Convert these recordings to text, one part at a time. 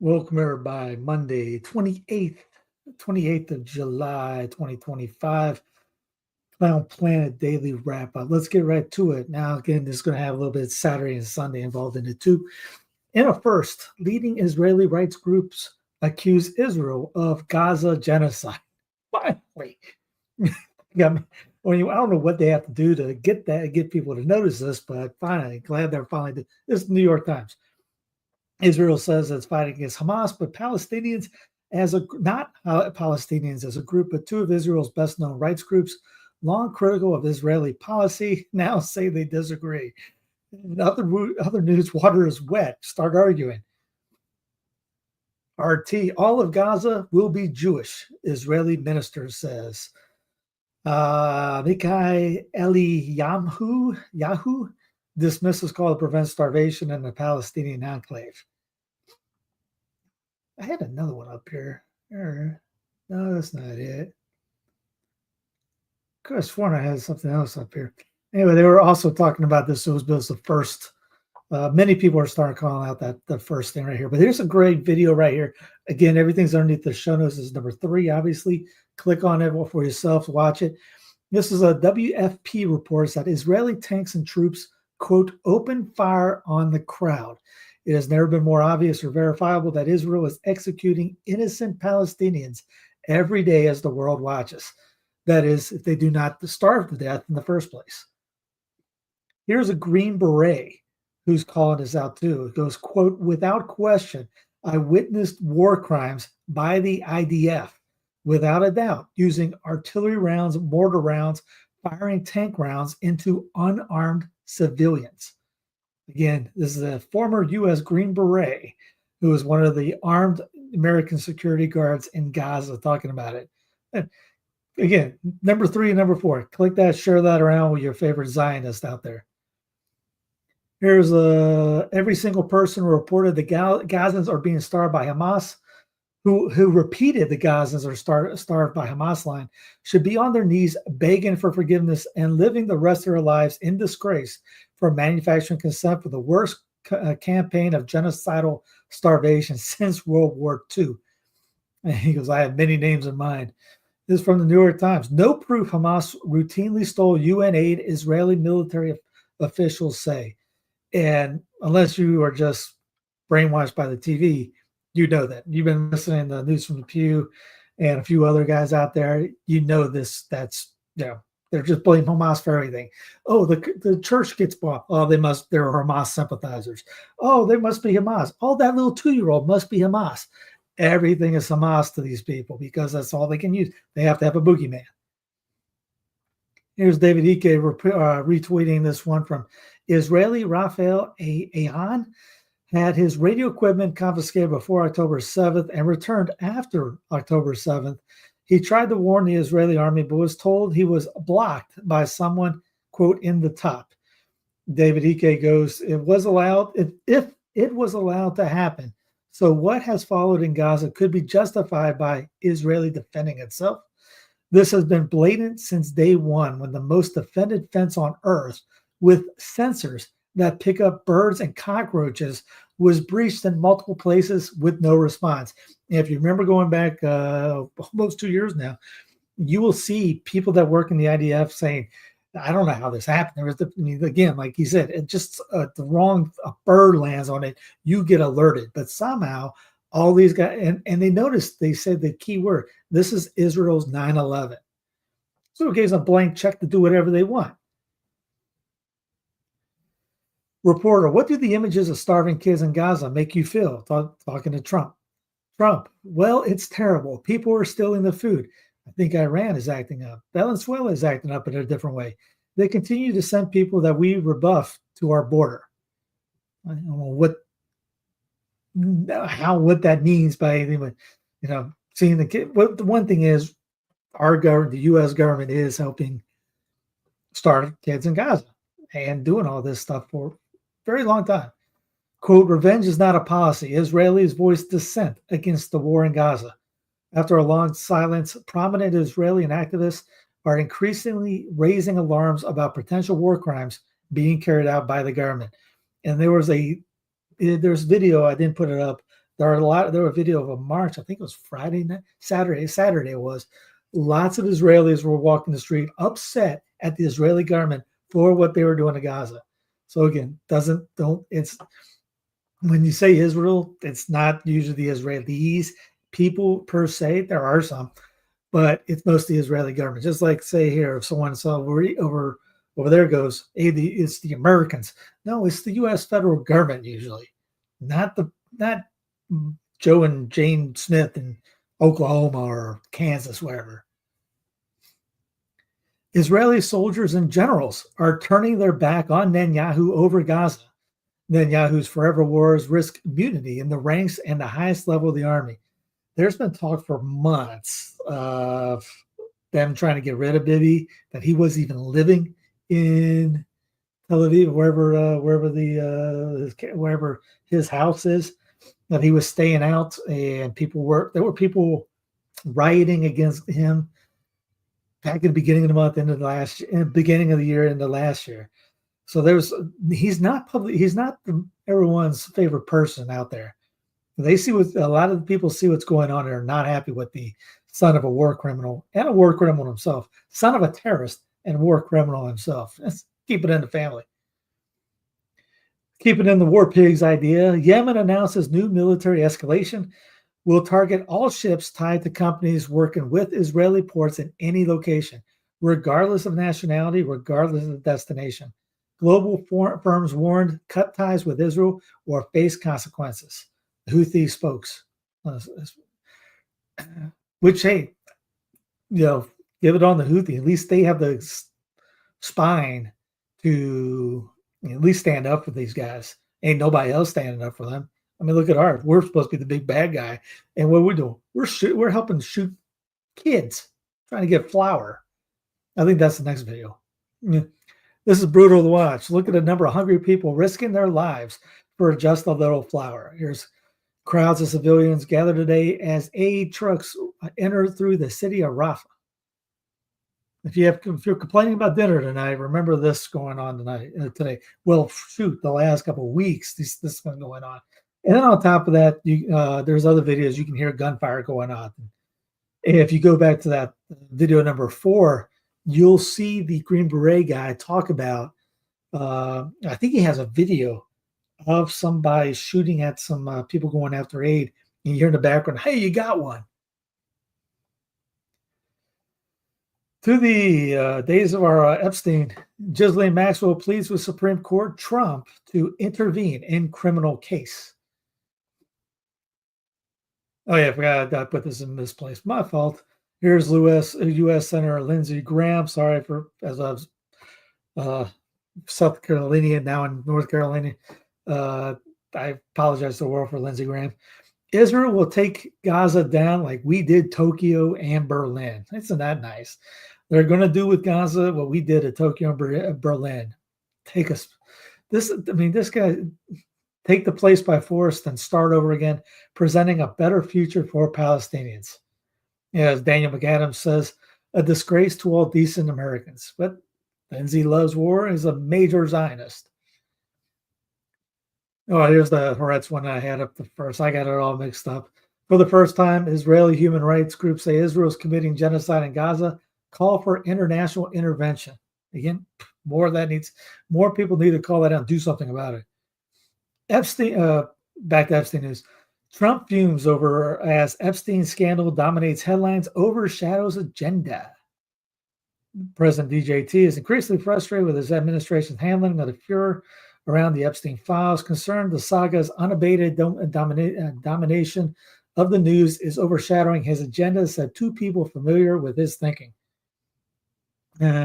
Welcome everybody. Monday, 28th of July, 2025. Clown Planet Daily Wrap Up. Let's get right to it. Now, again, this is going to have a little bit of Saturday and Sunday involved in it too. In a first, leading Israeli rights groups accuse Israel of Gaza genocide. Finally. I don't know what they have to do to get people to notice this, but finally, glad they're finally doing this. Is the New York Times. Israel says it's fighting against Hamas, but Palestinians not Palestinians as a group, but two of Israel's best known rights groups, long critical of Israeli policy, now say they disagree. In other news, water is wet. Start arguing. RT, all of Gaza will be Jewish, Israeli minister says. Mikai Yahoo dismisses call to prevent starvation in the Palestinian enclave. I had another one up here. No, that's not it. Could have sworn I had something else up here. Anyway, they were also talking about this. So it was the first. Many people are starting calling out that the first thing right here. But here's a great video right here. Again, everything's underneath the show notes. This is number 3, obviously. Click on it for yourself. Watch it. This is a WFP reports that Israeli tanks and troops, quote, open fire on the crowd. It has never been more obvious or verifiable that Israel is executing innocent Palestinians every day as the world watches. That is, if they do not starve to death in the first place. Here's a Green Beret who's calling this out too. It goes, quote, without question, I witnessed war crimes by the IDF, without a doubt, using artillery rounds, mortar rounds, firing tank rounds into unarmed civilians. Again, this is a former U.S. Green Beret who was one of the armed American security guards in Gaza talking about it. And again, number 3 and number 4. Click that, share that around with your favorite Zionist out there. Here's every single person who reported the Gazans are being starved by Hamas, who repeated the Gazans are starved by Hamas line, should be on their knees begging for forgiveness and living the rest of their lives in disgrace for manufacturing consent for the worst campaign of genocidal starvation since World War II. And he goes, I have many names in mind. This is from the New York Times. No proof Hamas routinely stole UN aid, Israeli military officials say. And unless you are just brainwashed by the TV, you know that. You've been listening to the News from the Pew and a few other guys out there. You know this. That's, they're just blaming Hamas for everything. Oh, the church gets bought. Oh, they're Hamas sympathizers. Oh, they must be Hamas. Oh, that little 2-year-old must be Hamas. Everything is Hamas to these people because that's all they can use. They have to have a boogeyman. Here's David Ike retweeting this one from Israeli Raphael Ayan. Had his radio equipment confiscated before October 7th and returned after October 7th. He tried to warn the Israeli army, but was told he was blocked by someone, quote, in the top. David Ike goes, it was allowed, if it was allowed to happen. So what has followed in Gaza could be justified by Israeli defending itself. This has been blatant since day one, when the most defended fence on earth with sensors that pick up birds and cockroaches was breached in multiple places with no response. And if you remember going back almost 2 years now, you will see people that work in the IDF saying, I don't know how this happened. Again, like he said, it just the wrong bird lands on it, you get alerted. But somehow all these guys, and they noticed, they said the key word, this is Israel's 9/11. So it gives a blank check to do whatever they want. Reporter, what do the images of starving kids in Gaza make you feel? Talking to Trump. Trump, well, it's terrible. People are stealing the food. I think Iran is acting up. Venezuela is acting up in a different way. They continue to send people that we rebuff to our border. I don't know what that means by anything, but seeing the kid. Well, the one thing is, our government, the U.S. government, is helping starve kids in Gaza and doing all this stuff for a very long time. Quote, revenge is not a policy. Israelis voiced dissent against the war in Gaza. After a long silence, prominent Israeli activists are increasingly raising alarms about potential war crimes being carried out by the government. And there's video, I didn't put it up, There were a video of a march. I think it was Friday night, Saturday it was. Lots of Israelis were walking the street upset at the Israeli government for what they were doing to Gaza. So again, it's when you say Israel, it's not usually the Israelis people per se. There are some, but it's mostly Israeli government. Just like say here, if someone saw over there goes, hey, it's the Americans. No, it's the U.S. federal government usually, not Joe and Jane Smith in Oklahoma or Kansas, wherever. Israeli soldiers and generals are turning their back on Netanyahu over Gaza. Netanyahu's forever wars risk immunity in the ranks and the highest level of the army. There's been talk for months of them trying to get rid of Bibi, that he wasn't even living in Tel Aviv, wherever his house is, that he was staying out, and there were people rioting against him back at the beginning of the month, beginning of the year, into last year. So he's not everyone's favorite person out there. They see a lot of the people see what's going on and are not happy with the son of a war criminal and a war criminal himself, son of a terrorist and war criminal himself. Let's keep it in the family. Keep it in the war pigs idea. Yemen announces new military escalation will target all ships tied to companies working with Israeli ports in any location, regardless of nationality, regardless of destination. Global firms warned, cut ties with Israel or face consequences. The Houthi spokes. Which, hey, give it on the Houthi. At least they have the spine to at least stand up for these guys. Ain't nobody else standing up for them. I mean, look at ours. We're supposed to be the big bad guy. And what are we doing? We're helping shoot kids, trying to get flour. I think that's the next video. This is brutal to watch. Look at the number of hungry people risking their lives for just a little flour. Here's crowds of civilians gathered today as aid trucks enter through the city of Rafah. If you're complaining about dinner tonight, remember this going on today. Well, shoot, the last couple of weeks, this has been going on. And then on top of that, there's other videos you can hear gunfire going on. And if you go back to that video number 4, you'll see the Green Beret guy talk about, I think he has a video of somebody shooting at some people going after aid. And you hear in the background, hey, you got one. To the days of our Epstein, Ghislaine Maxwell pleads with Supreme Court Trump to intervene in criminal case. Oh, yeah, I forgot I put this in this place. My fault. Here's U.S. Senator Lindsey Graham. Sorry as I was South Carolina, now in North Carolina. I apologize to the world for Lindsey Graham. Israel will take Gaza down like we did Tokyo and Berlin. Isn't that nice? They're going to do with Gaza what we did at Tokyo and Berlin. This guy, take the place by force, then start over again, presenting a better future for Palestinians. As Daniel McAdams says, a disgrace to all decent Americans. But Lindsey loves war and is a major Zionist. Oh, here's the Haaretz one I had up the first. I got it all mixed up. For the first time, Israeli human rights groups say Israel is committing genocide in Gaza, call for international intervention. Again, more people need to call that out and do something about it. Back to Epstein news. Trump fumes over as Epstein scandal dominates headlines, overshadows agenda. President DJT is increasingly frustrated with his administration's handling of the furor around the Epstein files. Concerned the saga's unabated domination of the news is overshadowing his agenda, said 2 people familiar with his thinking.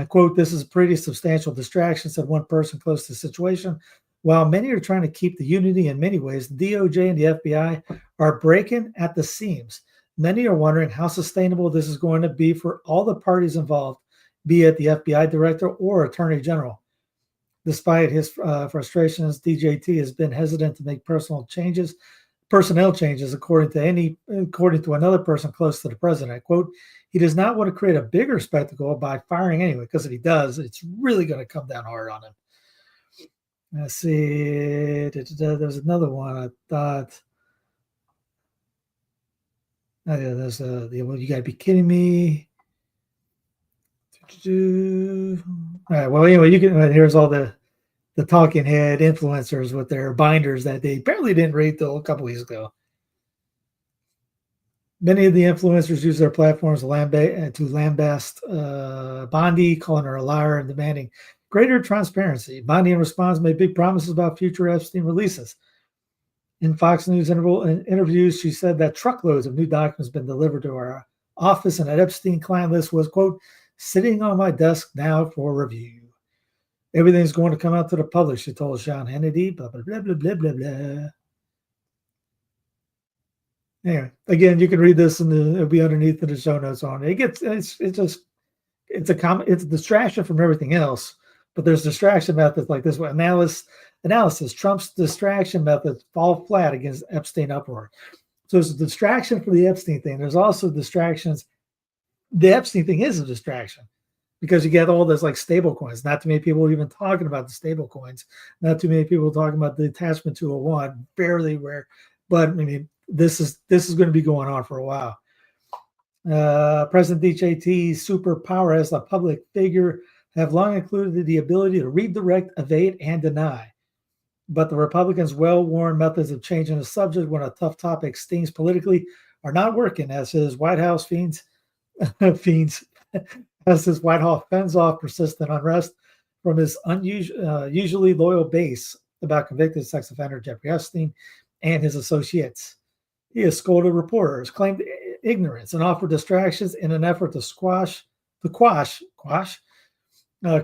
Quote, this is a pretty substantial distraction, said one person close to the situation. While many are trying to keep the unity in many ways, the DOJ and the FBI are breaking at the seams. Many are wondering how sustainable this is going to be for all the parties involved, be it the FBI director or attorney general. Despite his frustrations, DJT has been hesitant to make personnel changes, according to another person close to the president. Quote, he does not want to create a bigger spectacle by firing anyway, because if he does, it's really going to come down hard on him. Let's see. There's another one I thought. There's well, you got to be kidding me. All right. Well, anyway, you can. Here's all the talking head influencers with their binders that they apparently didn't read till a couple weeks ago. Many of the influencers use their platforms to lambast Bondi, calling her a liar and demanding greater transparency. Bondi, in response, made big promises about future Epstein releases. In Fox News interviews, she said that truckloads of new documents have been delivered to her office, and that Epstein client list was, quote, sitting on my desk now for review. Everything's going to come out to the public, she told Sean Hannity, blah, blah, blah, blah, blah, blah, blah. Anyway, again, you can read this and it'll be underneath in the show notes on it. It's a distraction from everything else, but there's distraction methods like this one. Analysis, Trump's distraction methods fall flat against Epstein uproar. So it's a distraction for the Epstein thing. There's also distractions. The Epstein thing is a distraction because you get all this like stable coins. Not too many people are even talking about the stable coins. Not too many people talking about the attachment 201. Barely rare, but I mean, this is going to be going on for a while. President DJT's superpower as a public figure have long included the ability to redirect, evade, and deny. But the Republicans' well-worn methods of changing the subject when a tough topic stings politically are not working, as his White House fends off persistent unrest from his usually loyal base about convicted sex offender Jeffrey Epstein and his associates. He has scolded reporters, claimed ignorance, and offered distractions in an effort to quash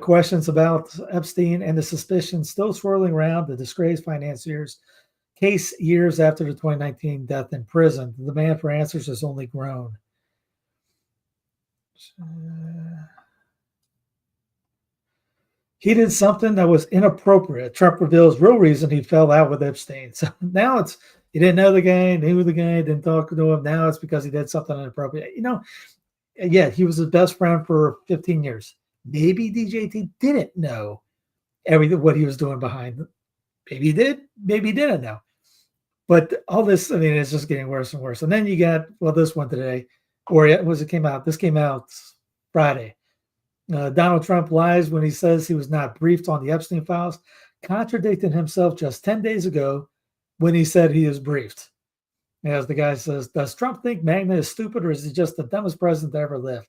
questions about Epstein and the suspicions still swirling around the disgraced financier's case years after the 2019 death in prison. The demand for answers has only grown. He did something that was inappropriate. Trump reveals real reason he fell out with Epstein. So now it's he didn't know the guy, knew the guy, didn't talk to him. Now it's because he did something inappropriate. Yeah, he was his best friend for 15 years. Maybe DJT didn't know everything what he was doing behind him. Maybe he did. Maybe he didn't know. But all this, I mean, it's just getting worse and worse. And then you got, this one today, or it came out. This came out Friday. Donald Trump lies when he says he was not briefed on the Epstein files, contradicting himself just 10 days ago when he said he is briefed. As the guy says, does Trump think Magna is stupid, or is he just the dumbest president that ever lived?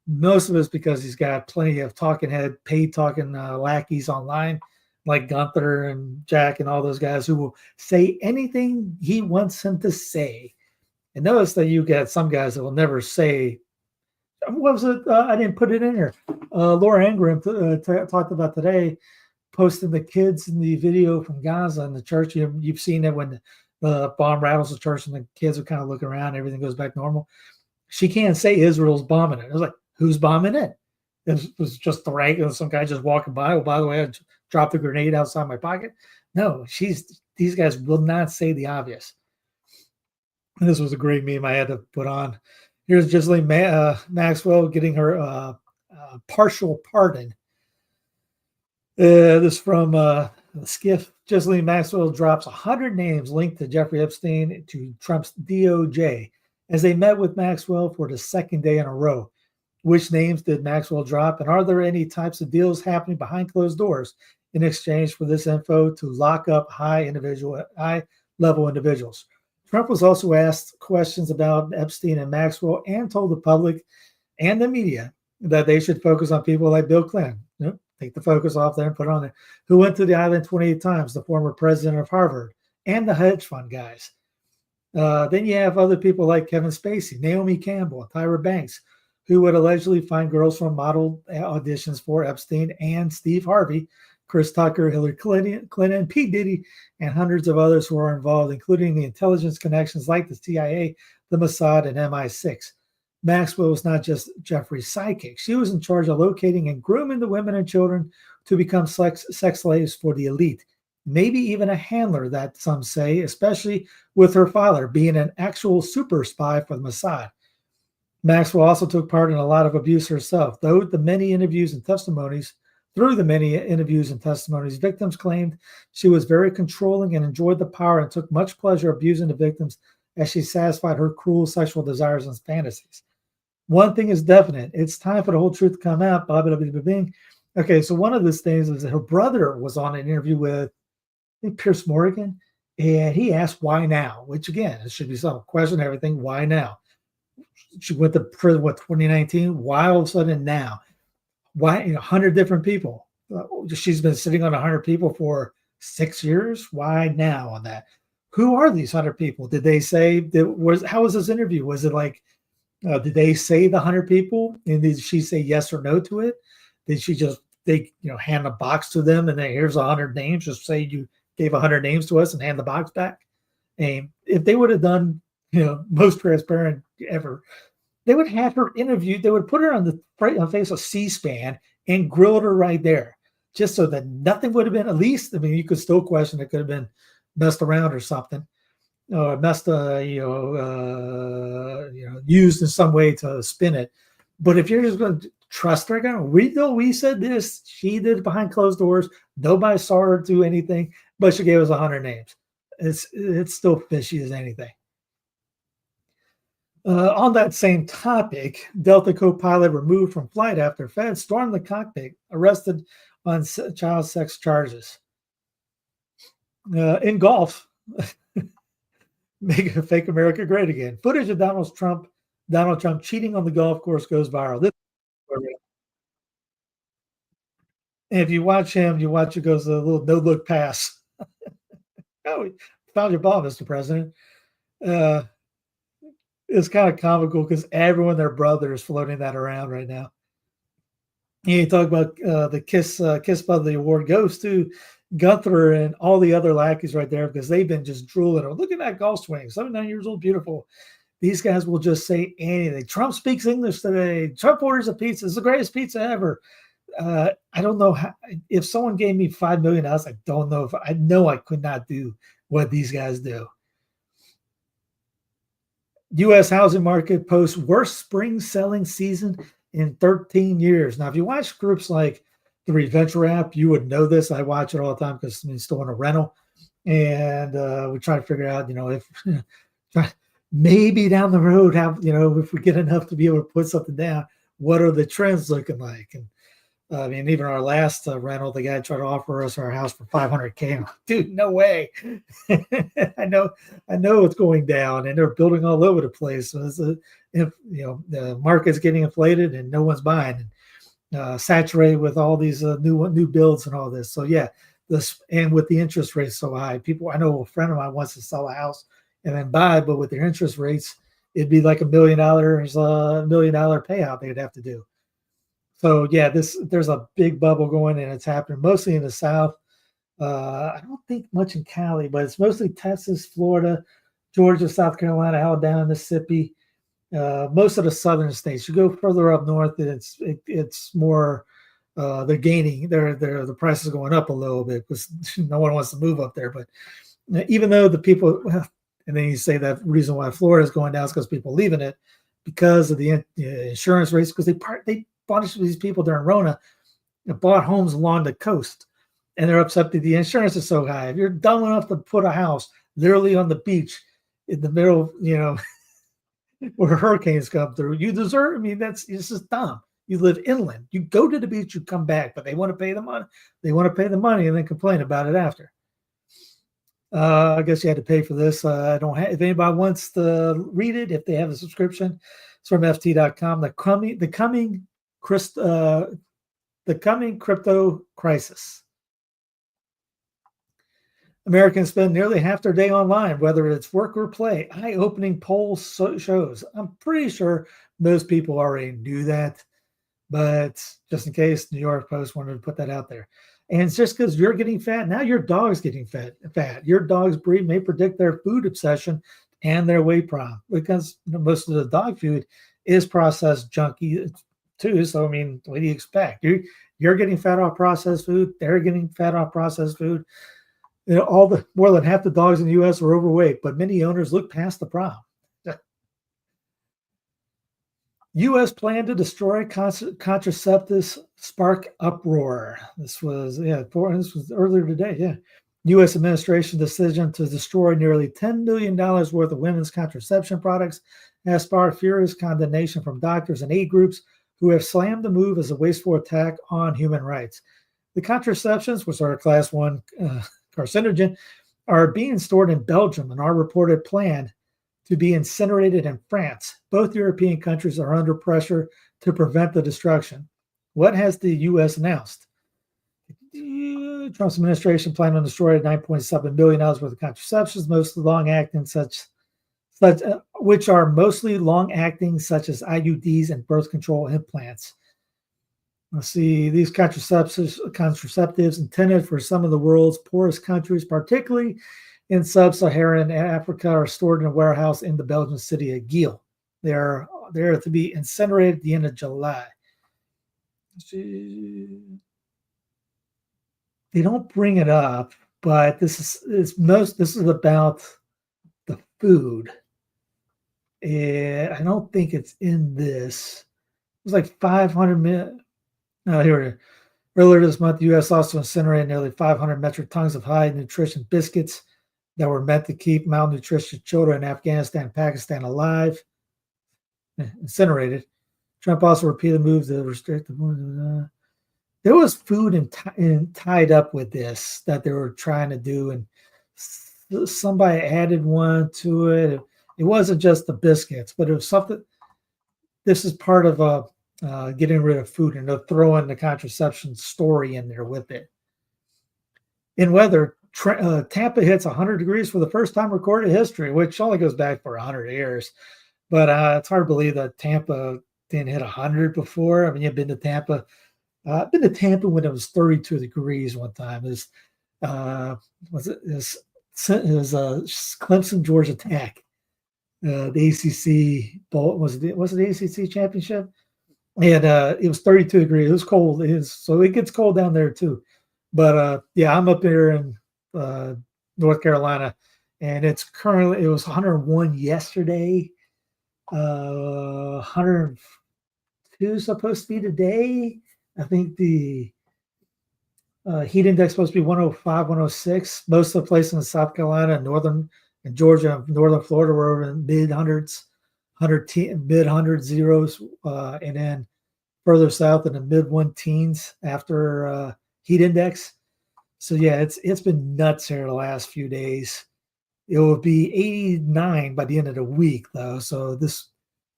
Most of it's because he's got plenty of talking head, paid talking lackeys online, like Gunther and Jack and all those guys who will say anything he wants him to say. And notice that you get some guys that will never say, what was it? I didn't put it in here. Laura Ingraham talked about today, posting the kids in the video from Gaza and the church. You've seen it when the bomb rattles the church and the kids are kind of looking around, everything goes back normal. She can't say Israel's bombing it. I was like, who's bombing it? It was just the regular, some guy just walking by. Oh, by the way, I dropped a grenade outside my pocket. No, these guys will not say the obvious. And this was a great meme I had to put on. Here's Ghislaine Maxwell getting her partial pardon. This from Skiff. Ghislaine Maxwell drops 100 names linked to Jeffrey Epstein to Trump's DOJ as they met with Maxwell for the second day in a row. Which names did Maxwell drop, and are there any types of deals happening behind closed doors in exchange for this info to lock up high-level individuals? Trump was also asked questions about Epstein and Maxwell and told the public and the media that they should focus on people like Bill Clinton. Take the focus off there and put it on there. Who went to the island 28 times, the former president of Harvard, and the hedge fund guys. Then you have other people like Kevin Spacey, Naomi Campbell, and Tyra Banks, who would allegedly find girls from model auditions for Epstein, and Steve Harvey, Chris Tucker, Hillary Clinton, P. Diddy, and hundreds of others who are involved, including the intelligence connections like the CIA, the Mossad, and MI6. Maxwell was not just Jeffrey's sidekick. She was in charge of locating and grooming the women and children to become sex slaves for the elite. Maybe even a handler, that some say, especially with her father being an actual super spy for the Mossad. Maxwell also took part in a lot of abuse herself, through the many interviews and testimonies, victims claimed she was very controlling and enjoyed the power and took much pleasure abusing the victims as she satisfied her cruel sexual desires and fantasies. One thing is definite. It's time for the whole truth to come out. Blah, blah, blah, blah, blah. Okay, so one of those things is that her brother was on an interview with, I think, Pierce Morgan, and he asked why now, which again, it should be some question, everything. Why now? She went to prison, what, 2019? Why all of a sudden now? Why, 100 different people? She's been sitting on 100 people for 6 years. Why now on that? Who are these 100 people? Did they say, how was this interview? Was it like, did they say the 100 people? And did she say yes or no to it? Did she just, hand a box to them and then here's 100 names? Just say you gave 100 names to us and hand the box back. And if they would have done, most transparent ever, they would have her interviewed. They would put her on the face of C-SPAN and grilled her right there, just so that nothing would have been, at least, I mean, you could still question it could have been messed around or something, or used in some way to spin it. But if you're just going to trust her, we said this, she did it behind closed doors. Nobody saw her do anything, but she gave us 100 names. It's still fishy as anything. On that same topic, Delta co-pilot removed from flight after feds stormed the cockpit, arrested on child sex charges. In golf, make fake America great again. Footage of Donald Trump cheating on the golf course goes viral. And if you watch him, it goes a little no-look pass. Oh, found your ball, Mr. President. It's kind of comical because everyone, their brother, is floating that around right now. And you talk about the kiss of the award goes to Gunther and all the other lackeys right there because they've been just drooling. Look at that golf swing, 79 years old, beautiful. These guys will just say anything. Trump speaks English today. Trump orders a pizza. It's the greatest pizza ever. I don't know if someone gave me $5 million. I don't know if I know I could not do what these guys do. U.S. housing market posts worst spring selling season in 13 years. Now, if you watch groups like the Reventure app, you would know this. I watch it all the time because it's still in a rental. And we try to figure out, if maybe down the road, if we get enough to be able to put something down, what are the trends looking like? And I mean, even our last rental, the guy tried to offer us our house for $500K. Dude, no way. I know it's going down, and they're building all over the place. So the market's getting inflated, and no one's buying. Saturated with all these new builds and all this. So yeah, and with the interest rates so high, I know a friend of mine wants to sell a house and then buy, but with their interest rates, it'd be like $1 million payout they'd have to do. So yeah, there's a big bubble going, and it's happening mostly in the South. I don't think much in Cali, but it's mostly Texas, Florida, Georgia, South Carolina, Alabama, Mississippi. Most of the southern states. You go further up north, and it's more. They're gaining. The price is going up a little bit because no one wants to move up there. But even though the people, and then you say that reason why Florida is going down is because people are leaving it because of the insurance rates, because they bunch of these people during Rona that bought homes along the coast, and they're upset that the insurance is so high. If you're dumb enough to put a house literally on the beach in the middle, where hurricanes come through, you deserve. I mean, it's just dumb. You live inland. You go to the beach, you come back, but they want to pay the money. They want to pay the money and then complain about it after. I guess you had to pay for this. I don't have. If anybody wants to read it, if they have a subscription, it's from ft.com. The coming crypto crisis. Americans spend nearly half their day online, whether it's work or play. Eye-opening poll shows. I'm pretty sure most people already knew that, but just in case, New York Post wanted to put that out there. And it's just because you're getting fat, now your dog's getting fat. Your dog's breed may predict their food obsession and their weight problem, because most of the dog food is processed junky too. So, I mean, what do you expect? You're getting fat off processed food. They're getting fat off processed food. More than half the dogs in the U.S. are overweight, but many owners look past the problem. U.S. plan to destroy contraceptives spark uproar. This was earlier today. Yeah, U.S. administration decision to destroy nearly $10 million worth of women's contraception products has sparked furious condemnation from doctors and aid groups who have slammed the move as a wasteful attack on human rights. The contraceptions, which are a class 1 carcinogen, are being stored in Belgium and are reported planned to be incinerated in France. Both European countries are under pressure to prevent the destruction. What has the U.S. announced? Trump's administration planned on destroying $9.7 billion worth of contraceptions, mostly long-acting, which are mostly long-acting, such as IUDs and birth control implants. Let's see, these contraceptives intended for some of the world's poorest countries, particularly in sub-Saharan Africa, are stored in a warehouse in the Belgian city of Giel. They are to be incinerated at the end of July. They don't bring it up, but this is about the food. I don't think it's in this. It was like 500 million. No, here it is. Earlier this month, the U.S. also incinerated nearly 500 metric tons of high nutrition biscuits that were meant to keep malnutrition children in Afghanistan and Pakistan alive. Incinerated. Trump also repeated moves to restrict the. There was food tied up with this that they were trying to do, and somebody added one to it. It wasn't just the biscuits, but it was something. This is part of getting rid of food, and they're throwing the contraception story in there with it. In weather, Tampa hits 100 degrees for the first time recorded in history, which only goes back for 100 years. But it's hard to believe that Tampa didn't hit 100 before. I mean, you've been to Tampa. I've been to Tampa when it was 32 degrees one time. It was Clemson, Georgia Tech, the ACC bowl. Was it the ACC championship? And it was 32 degrees. It was cold. So it gets cold down there too. But yeah, I'm up here in North Carolina, and it was 101 yesterday. 102 supposed to be today. I think the heat index is supposed to be 105, 106. Most of the places in South Carolina, northern and Georgia, northern Florida were in mid hundreds, mid hundred zeros, and then further south in the mid 110s after heat index. So yeah, it's been nuts here the last few days. It will be 89 by the end of the week, though. So this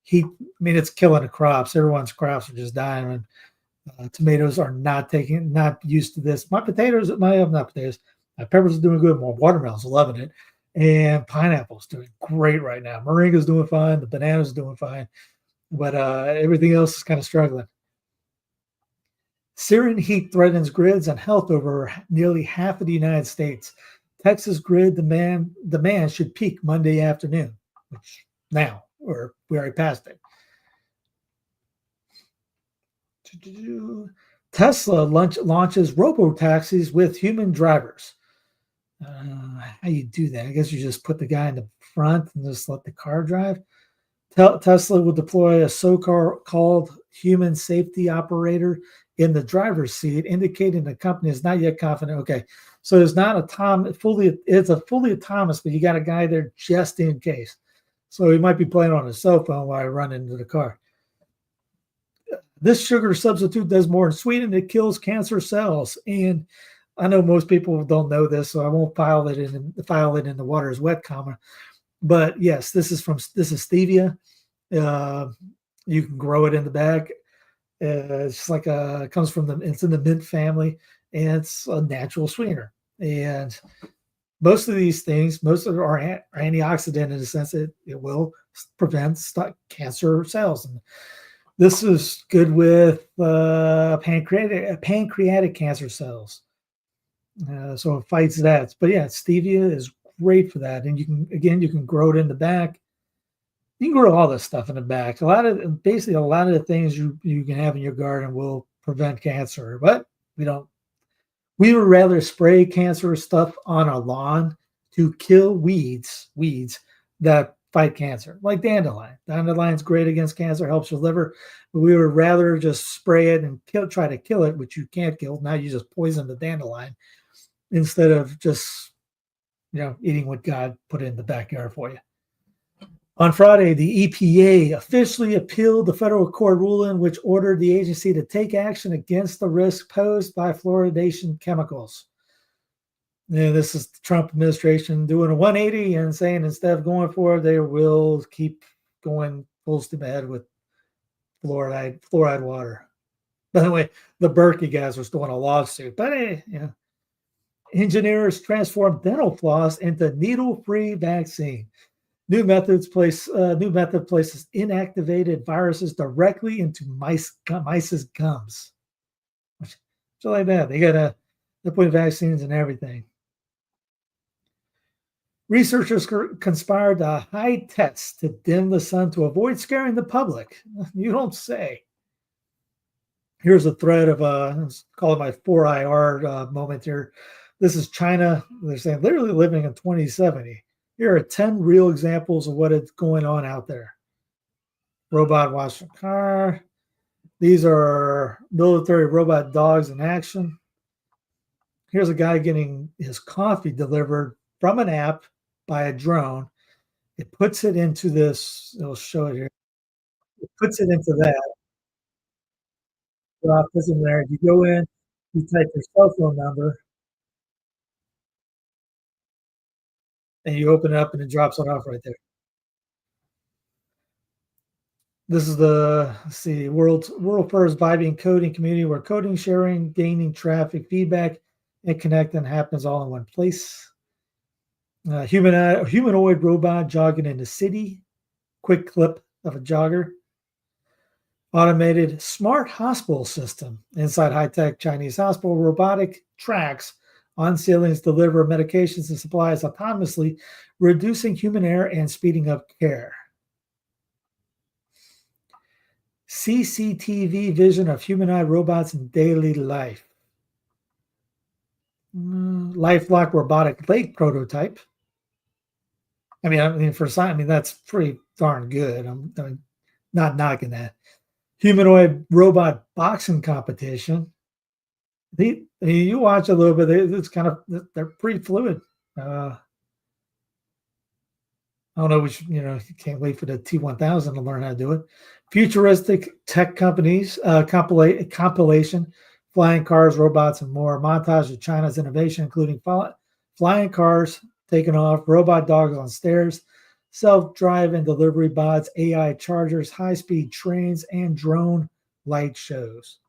heat, I mean, it's killing the crops. Everyone's crops are just dying. And tomatoes are not used to this. My peppers are doing good. My watermelons are loving it, and pineapple's doing great right now. Moringa's doing fine. The bananas are doing fine, but everything else is kind of struggling. Syrian heat threatens grids and health over nearly half of the United States. Texas grid demand should peak Monday afternoon, which now we already passed it. Tesla launches robo-taxis with human drivers. How you do that? I guess you just put the guy in the front and just let the car drive. Tesla will deploy a so-called human safety operator in the driver's seat, indicating the company is not yet confident. Okay, so it's not it's a fully autonomous, but you got a guy there just in case. So he might be playing on his cell phone while I run into the car. This sugar substitute does more in Sweden. It kills cancer cells. And I know most people don't know this, so I won't file it in the water is wet comma. But yes, this is stevia. You can grow it in the bag. It's like it's in the mint family, and it's a natural sweetener. And most of these things, most of them are antioxidant in the sense that it will prevent cancer cells. And this is good with pancreatic cancer cells. So it fights that. But yeah, stevia is great for that. And you can grow it in the back. You can grow all this stuff in the back. A lot of the things you can have in your garden will prevent cancer, but we don't. We would rather spray cancerous stuff on our lawn to kill weeds that fight cancer, like dandelion. Dandelion's great against cancer, helps your liver. But we would rather just spray it and try to kill it, which you can't kill. Now you just poison the dandelion. instead of just eating what God put in the backyard for you. On Friday, the EPA officially appealed the federal court ruling, which ordered the agency to take action against the risk posed by fluoridation chemicals. And this is the Trump administration doing a 180 and saying instead of going for it, they will keep going full steam ahead with fluoride water. By the way, the Berkeley guys are still in a lawsuit, but engineers transform dental floss into needle-free vaccine. New method places inactivated viruses directly into mice's gums. So like that, they're putting vaccines in everything. Researchers conspired to hide tests to dim the sun to avoid scaring the public. You don't say. Here's a thread of let's call it my 4IR moment here. This is China. They're saying literally living in 2070. Here are 10 real examples of what is going on out there. Robot washing car. These are military robot dogs in action. Here's a guy getting his coffee delivered from an app by a drone. It puts it into this. It'll show it here. It puts it into that. Drop this in there. You go in, you type your cell phone number, and you open it up, and it drops it off right there. This is the world first vibing coding community where coding, sharing, gaining traffic, feedback, and connecting happens all in one place. Humanoid robot jogging in the city. Quick clip of a jogger. Automated smart hospital system inside high-tech Chinese hospital. Robotic tracks on ceilings deliver medications and supplies autonomously, reducing human error and speeding up care. CCTV vision of humanoid robots in daily life. LifeLock robotic leg prototype. I mean, for science, that's pretty darn good. I'm not knocking that. Humanoid robot boxing competition. You watch a little bit. It's they're pretty fluid. I don't know which, you can't wait for the T1000 to learn how to do it. Futuristic tech companies, compilation, flying cars, robots, and more. Montage of China's innovation, including flying cars taking off, robot dogs on stairs, self-driving delivery bots, AI chargers, high-speed trains, and drone light shows.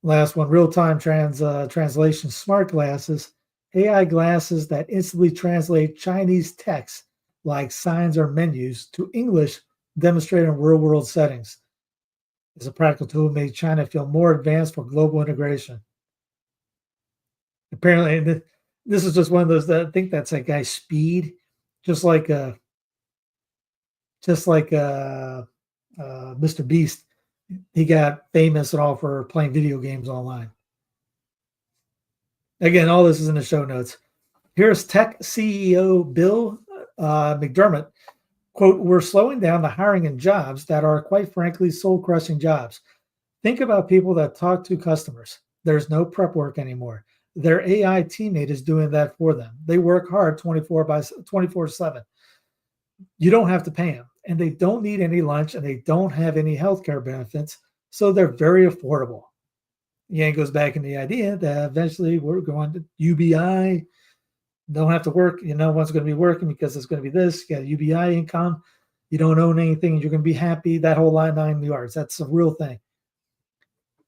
Last one, real-time translation, smart glasses, AI glasses that instantly translate Chinese text like signs or menus to English, demonstrated in real-world settings. It's a practical tool made China feel more advanced for global integration. Apparently, this is just one of those that I think that's that guy Speed, just like Mr. Beast. He got famous and all for playing video games online. Again, all this is in the show notes. Here's tech CEO Bill McDermott. Quote, we're slowing down the hiring in jobs that are, quite frankly, soul-crushing jobs. Think about people that talk to customers. There's no prep work anymore. Their AI teammate is doing that for them. They work hard 24/7. You don't have to pay them, and they don't need any lunch, and they don't have any healthcare benefits, so they're very affordable. Again, it goes back in the idea that eventually we're going to UBI. Don't have to work. No one's going to be working because it's going to be this. You got UBI income. You don't own anything. You're going to be happy. That whole 9 yards. That's a real thing.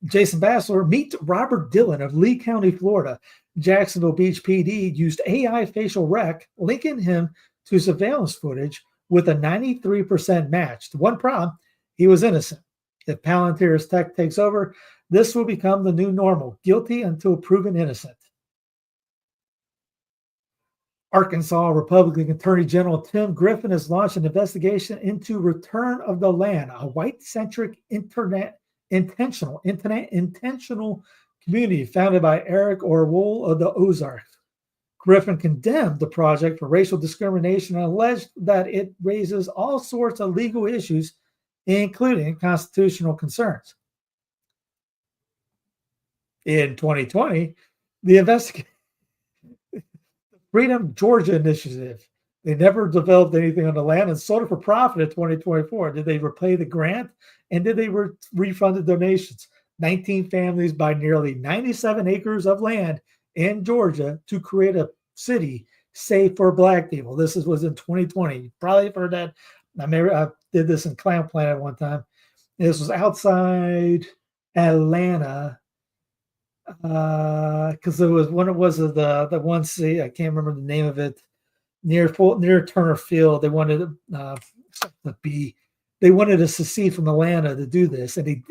Jason Bassler, meet Robert Dillon of Lee County, Florida. Jacksonville Beach PD used AI facial rec, linking him to surveillance footage with a 93% match. The one problem, he was innocent. If Palantir's tech takes over, this will become the new normal, guilty until proven innocent. Arkansas Republican Attorney General Tim Griffin has launched an investigation into Return of the Land, a white-centric intentional community founded by Eric Orwell of the Ozarks. Griffin condemned the project for racial discrimination and alleged that it raises all sorts of legal issues, including constitutional concerns. In 2020, the Freedom Georgia Initiative. They never developed anything on the land and sold it for profit in 2024. Did they repay the grant? And did they refund the donations? 19 families buy nearly 97 acres of land in Georgia to create a city safe for Black people. This was in 2020. You probably have heard that. I did this in Clown Planet one time. This was outside Atlanta. Because it was the one city, I can't remember the name of it, near Turner Field. They wanted they wanted to secede from Atlanta to do this, and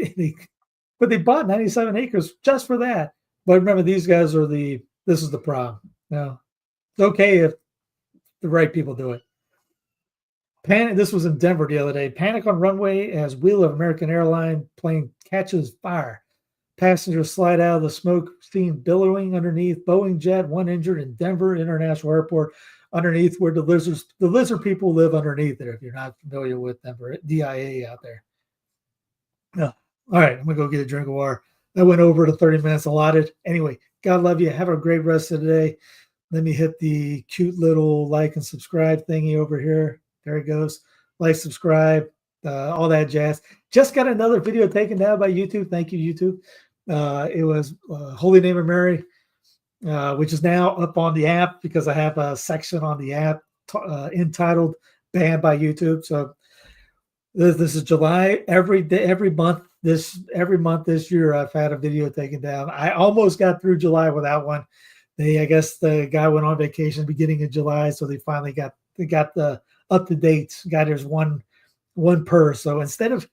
but they bought 97 acres just for that. But remember, these guys are this is the problem. No, it's okay if the right people do it. Panic. This was in Denver the other day. Panic on runway as wheel of American airline plane catches fire. Passengers slide out of the smoke, seen billowing underneath. Boeing jet, one injured in Denver International Airport, underneath where the lizard people live underneath there. If you're not familiar with them, or DIA out there. No. All right, I'm gonna go get a drink of water. That went over to 30 minutes allotted. Anyway, God love you. Have a great rest of the day. Let me hit the cute little like and subscribe thingy over here. There it goes. Like, subscribe, all that jazz. Just got another video taken down by YouTube. Thank you, YouTube. It was Holy Name of Mary, which is now up on the app because I have a section on the app entitled "Banned by YouTube." So this is July. Every month this year, I've had a video taken down. I almost got through July without one. I guess the guy went on vacation beginning of July, so they finally got the up to date. There's one per. So instead of,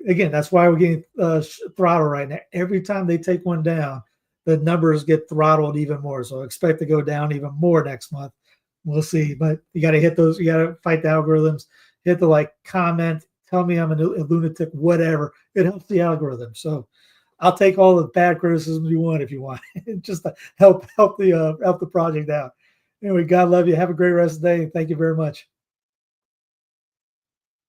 again, that's why we're getting throttled right now. Every time they take one down, the numbers get throttled even more. So expect to go down even more next month. We'll see. But you got to hit those. You got to fight the algorithms. Hit the like, comment, tell me I'm a lunatic, whatever. It helps the algorithm. So I'll take all the bad criticism you want if you want, just to help the project out. Anyway, God love you. Have a great rest of the day. Thank you very much.